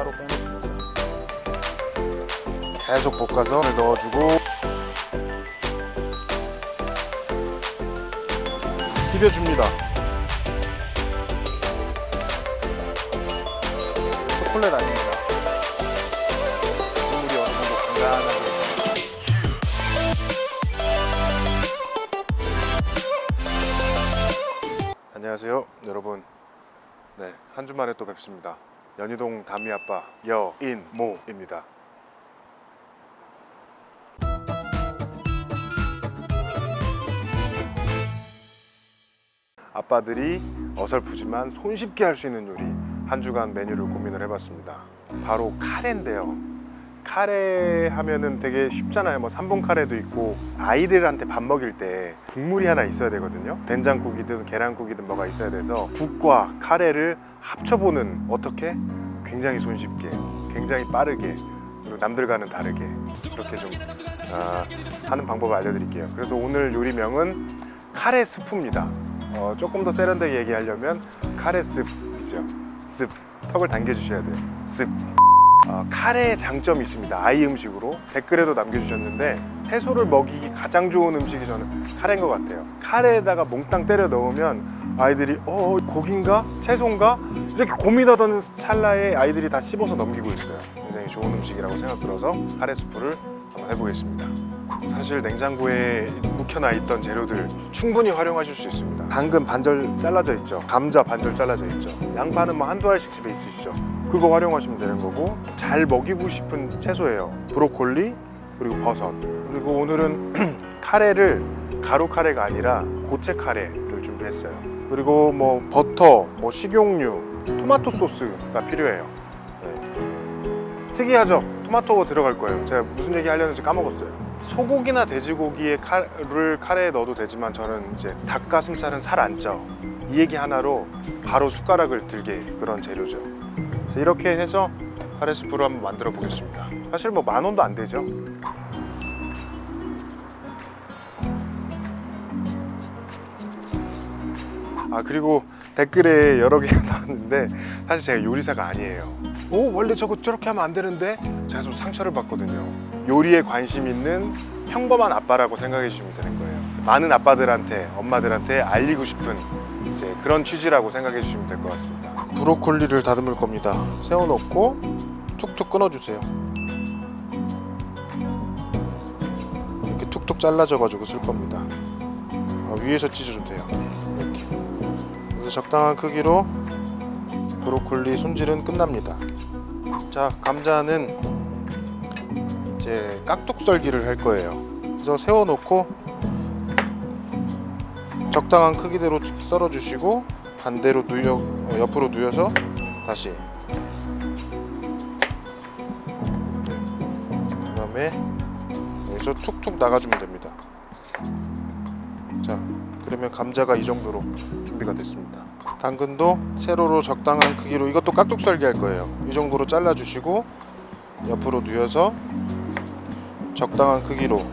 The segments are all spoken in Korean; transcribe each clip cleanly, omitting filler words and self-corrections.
따로 볶습니다. 계속 볶아서 넣어주고 비벼줍니다. 초콜릿 아닙니다. 국물이 어느 정도 간간하게. 안녕하세요 여러분. 네, 한 주 만에 또 뵙습니다. 연희동 다미아빠 여인모입니다. 아빠들이 어설프지만 손쉽게 할 수 있는 요리 한 주간 메뉴를 고민을 해봤습니다. 바로 카레인데요. 카레 하면은 되게 쉽잖아요. 뭐 3분 카레도 있고 아이들한테 밥 먹일 때 국물이 하나 있어야 되거든요. 된장국이든 계란국이든 뭐가 있어야 돼서 국과 카레를 합쳐보는, 어떻게? 굉장히 손쉽게, 굉장히 빠르게, 그리고 남들과는 다르게 그렇게 좀 하는 방법을 알려드릴게요. 그래서 오늘 요리명은 카레 스프입니다. 조금 더 세련되게 얘기하려면 카레 습이죠. 습, 턱을 당겨주셔야 돼요. 습. 카레의 장점이 있습니다. 아이 음식으로 댓글에도 남겨주셨는데 채소를 먹이기 가장 좋은 음식이 저는 카레인 것 같아요. 카레에다가 몽땅 때려 넣으면 아이들이 고기인가? 채소인가? 이렇게 고민하던 찰나에 아이들이 다 씹어서 넘기고 있어요. 굉장히 좋은 음식이라고 생각 들어서 카레 스프를 한번 해보겠습니다. 사실 냉장고에 묵혀놔 있던 재료들 충분히 활용하실 수 있습니다. 당근 반절 잘라져 있죠. 감자 반절 잘라져 있죠. 양파는 뭐 한두 알씩 집에 있으시죠. 그거 활용하시면 되는 거고, 잘 먹이고 싶은 채소예요. 브로콜리 그리고 버섯. 그리고 오늘은 카레를 가루 카레가 아니라 고체 카레를 준비했어요. 그리고 뭐 버터, 뭐 식용유, 토마토 소스가 필요해요. 네. 특이하죠? 토마토가 들어갈 거예요. 제가 무슨 얘기 하려는지 까먹었어요. 소고기나 돼지고기의 칼을 카레에 넣어도 되지만 저는 이제 닭가슴살은 살 안 쪄. 이 얘기 하나로 바로 숟가락을 들게 그런 재료죠. 그래서 이렇게 해서 카레 스프를 한번 만들어 보겠습니다. 사실 뭐 10,000원도 안 되죠. 그리고 댓글에 여러 개가 나왔는데 사실 제가 요리사가 아니에요. 원래 저렇게 하면 안 되는데 제가 좀 상처를 받거든요. 요리에 관심 있는 평범한 아빠라고 생각해 주시면 되는 거예요. 많은 아빠들한테, 엄마들한테 알리고 싶은 이제 그런 취지라고 생각해 주시면 될 것 같습니다. 브로콜리를 다듬을 겁니다. 세워놓고 툭툭 끊어주세요. 이렇게 툭툭 잘라져 가지고 쓸 겁니다. 위에서 찢어주면 돼요. 이렇게. 그래서 적당한 크기로 브로콜리 손질은 끝납니다. 자, 감자는 이제 깍둑 썰기를 할 거예요. 그래서 세워놓고 적당한 크기대로 썰어주시고 반대로 옆으로 누워서 다시. 그 다음에 여기서 툭툭 나가주면 됩니다. 자, 그러면 감자가 이 정도로 준비가 됐습니다. 당근도 세로로 적당한 크기로, 이것도 깍둑 썰기 할 거예요. 이 정도로 잘라주시고 옆으로 누워서 적당한 크기로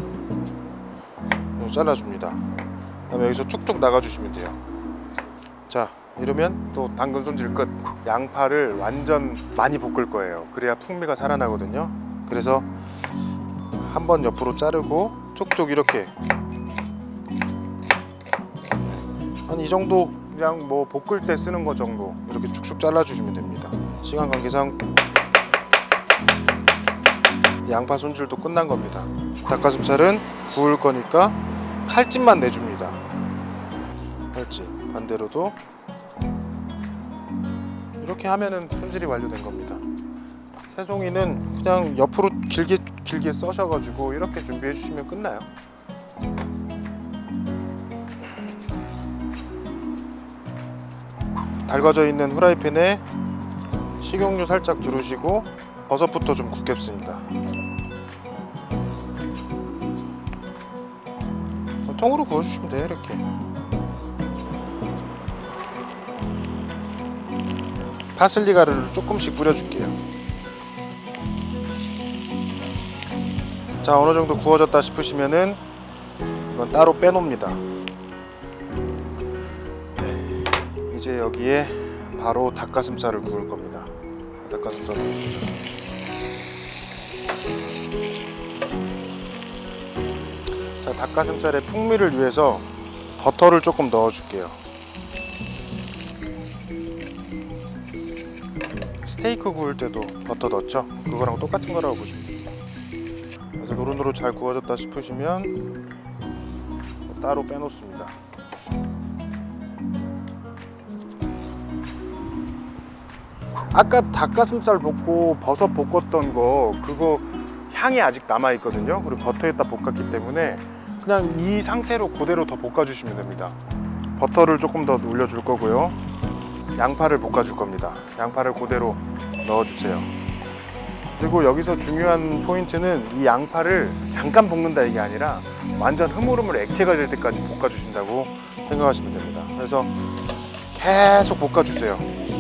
잘라줍니다. 그다음에 여기서 툭툭 나가주시면 돼요. 자, 이러면 또 당근 손질 끝. 양파를 완전 많이 볶을 거예요. 그래야 풍미가 살아나거든요. 그래서 한번 옆으로 자르고 툭툭 이렇게 한 이 정도, 그냥 뭐 볶을 때 쓰는 거 정도 이렇게 쭉쭉 잘라주시면 됩니다. 시간 관계상 양파 손질도 끝난 겁니다. 닭가슴살은 구울 거니까 칼집만 내줍니다. 칼집 반대로도 이렇게 하면은 손질이 완료된 겁니다. 새송이는 그냥 옆으로 길게 써셔가지고 이렇게 준비해 주시면 끝나요. 달궈져 있는 후라이팬에 식용유 살짝 두르시고 버섯부터 좀 굽겠습니다. 통으로 구워주시면 돼요. 이렇게 파슬리 가루를 조금씩 뿌려줄게요. 자, 어느 정도 구워졌다 싶으시면은 이건 따로 빼놓습니다. 이제 여기에 바로 닭가슴살을 구울 겁니다. 닭가슴살 넣어주세요. 자, 닭가슴살의 풍미를 위해서 버터를 조금 넣어줄게요. 스테이크 구울 때도 버터 넣었죠? 그거랑 똑같은 거라고 보시면 됩니다. 그래서 노릇노릇 잘 구워졌다 싶으시면 따로 빼놓습니다. 아까 닭가슴살 볶고 버섯 볶았던 거 그거 향이 아직 남아 있거든요. 그리고 버터에다 볶았기 때문에 그냥 이 상태로 그대로 더 볶아주시면 됩니다. 버터를 조금 더 올려줄 거고요. 양파를 볶아줄 겁니다. 양파를 그대로 넣어주세요. 그리고 여기서 중요한 포인트는 이 양파를 잠깐 볶는다 이게 아니라 완전 흐물흐물 액체가 될 때까지 볶아주신다고 생각하시면 됩니다. 그래서 계속 볶아주세요.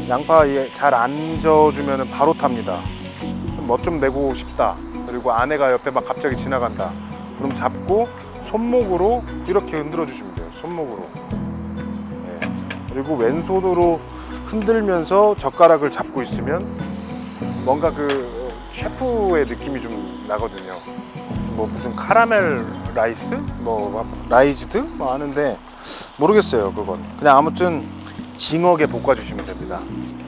양파 잘 안 저어주면 바로 탑니다. 좀 멋 좀 내고 싶다. 그리고 아내가 옆에 막 갑자기 지나간다. 그럼 잡고 손목으로 이렇게 흔들어 주시면 돼요. 손목으로. 네. 그리고 왼손으로 흔들면서 젓가락을 잡고 있으면 뭔가 그 셰프의 느낌이 좀 나거든요. 뭐 무슨 카라멜 라이스? 뭐 라이즈드? 뭐 하는데 모르겠어요. 그건 그냥 아무튼 징하게 볶아주시면 됩니다.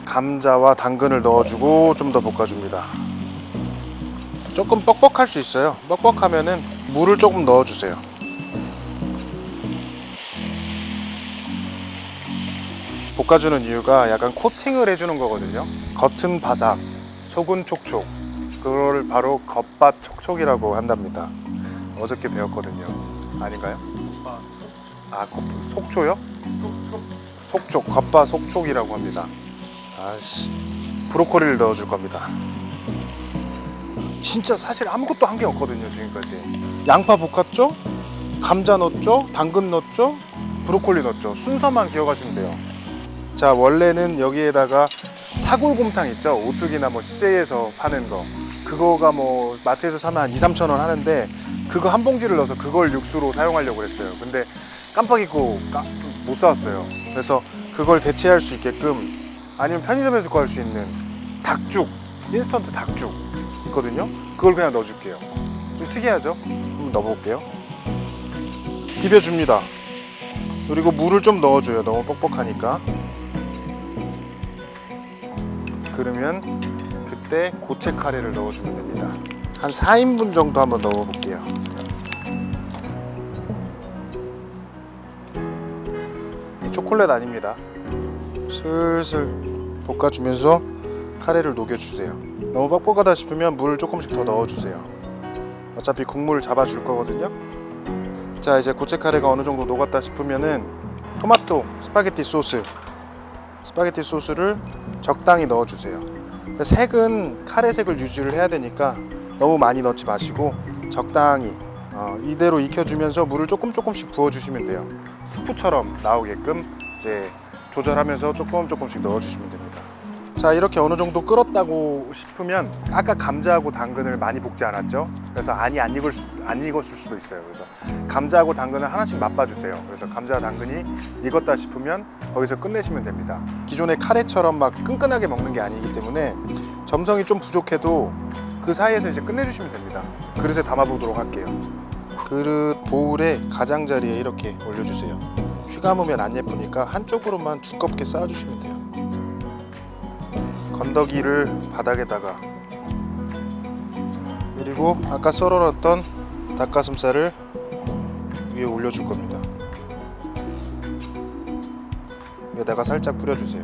감자와 당근을 넣어주고 좀 더 볶아줍니다. 조금 뻑뻑할 수 있어요. 뻑뻑하면은 물을 조금 넣어주세요. 볶아주는 이유가 약간 코팅을 해주는 거거든요. 겉은 바삭, 속은 촉촉. 그걸 바로 겉밭 촉촉이라고 한답니다. 어저께 배웠거든요. 아닌가요? 아, 속초요? 속촉, 겉바 속촉이라고 합니다. 아씨, 브로콜리를 넣어줄 겁니다. 진짜 사실 아무것도 한 게 없거든요 지금까지. 양파 볶았죠? 감자 넣었죠? 당근 넣었죠? 브로콜리 넣었죠? 순서만 기억하시면 돼요. 자, 원래는 여기에다가 사골곰탕 있죠? 오뚜기나 뭐 CJ에서 파는 거, 그거가 뭐 마트에서 사면 한 2-3천 원 하는데 그거 한 봉지를 넣어서 그걸 육수로 사용하려고 했어요. 근데 깜빡 잊고 못 사왔어요. 그래서 그걸 대체할 수 있게끔, 아니면 편의점에서 구할 수 있는 닭죽, 인스턴트 닭죽 있거든요. 그걸 그냥 넣어줄게요. 좀 특이하죠? 한번 넣어볼게요. 비벼줍니다. 그리고 물을 좀 넣어줘요. 너무 뻑뻑하니까. 그러면 그때 고체 카레를 넣어주면 됩니다. 한 4인분 정도 한번 넣어볼게요. 초콜릿 아닙니다. 슬슬 볶아주면서 카레를 녹여주세요. 너무 뻑뻑하다 싶으면 물 조금씩 더 넣어주세요. 어차피 국물을 잡아줄 거거든요. 자, 이제 고체 카레가 어느 정도 녹았다 싶으면은 토마토 스파게티 소스를 적당히 넣어주세요. 색은 카레색을 유지를 해야 되니까 너무 많이 넣지 마시고 적당히 이대로 익혀주면서 물을 조금씩 부어주시면 돼요. 스프처럼 나오게끔 이제 조절하면서 조금씩 넣어주시면 됩니다. 자, 이렇게 어느 정도 끓었다고 싶으면 아까 감자하고 당근을 많이 볶지 않았죠? 그래서 안 익었을 수도 있어요. 그래서 감자하고 당근을 하나씩 맛봐주세요. 그래서 감자와 당근이 익었다 싶으면 거기서 끝내시면 됩니다. 기존의 카레처럼 막 끈끈하게 먹는 게 아니기 때문에 점성이 좀 부족해도 그 사이에서 이제 끝내주시면 됩니다. 그릇에 담아보도록 할게요. 그릇 보울에 가장자리에 이렇게 올려주세요. 휘감으면 안 예쁘니까 한쪽으로만 두껍게 쌓아주시면 돼요. 건더기를 바닥에다가, 그리고 아까 썰어놨던 닭가슴살을 위에 올려줄 겁니다. 여기다가 살짝 뿌려주세요.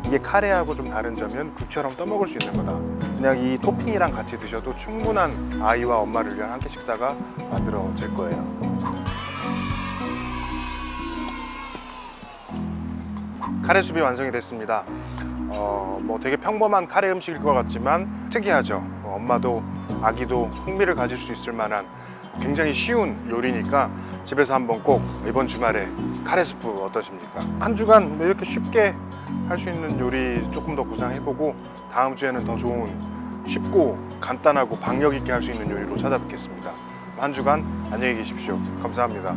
이게 카레하고 좀 다른 점은 국처럼 떠먹을 수 있는 거다. 그냥 이 토핑이랑 같이 드셔도 충분한 아이와 엄마를 위한 한 끼 식사가 만들어질 거예요. 카레숲이 완성이 됐습니다. 뭐 되게 평범한 카레 음식일 것 같지만 특이하죠. 엄마도 아기도 흥미를 가질 수 있을 만한 굉장히 쉬운 요리니까 집에서 한번 꼭 이번 주말에 카레스프 어떠십니까? 한 주간 이렇게 쉽게 할 수 있는 요리 조금 더 구상해보고 다음 주에는 더 좋은, 쉽고 간단하고 박력 있게 할 수 있는 요리로 찾아뵙겠습니다. 한 주간 안녕히 계십시오. 감사합니다.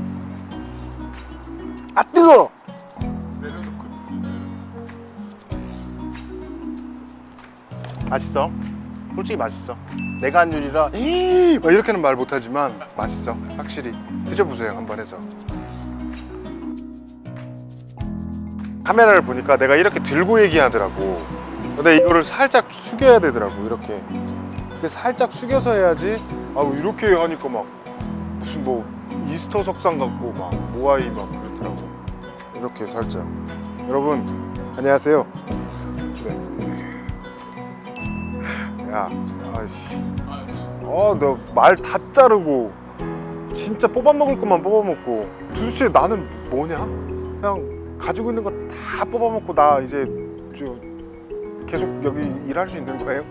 아, 뜨거워! 맛있어. 솔직히 맛있어. 내가 한 요리라 에이 막 이렇게는 말 못하지만 맛있어. 확실히 드셔보세요 한번 해서. 카메라를 보니까 내가 이렇게 들고 얘기하더라고. 근데 이거를 살짝 숙여야 되더라고. 이렇게 살짝 숙여서 해야지. 아 이렇게 하니까 막 무슨 뭐 이스터 석상 같고 막 모아이 막 그렇더라고. 이렇게 살짝. 여러분 안녕하세요. 네. 야 아이씨 너 말 다 자르고 진짜 뽑아 먹을 것만 뽑아 먹고 도대체 나는 뭐냐? 그냥 가지고 있는 거 다 뽑아 먹고 나 이제 계속 여기 일할 수 있는 거예요?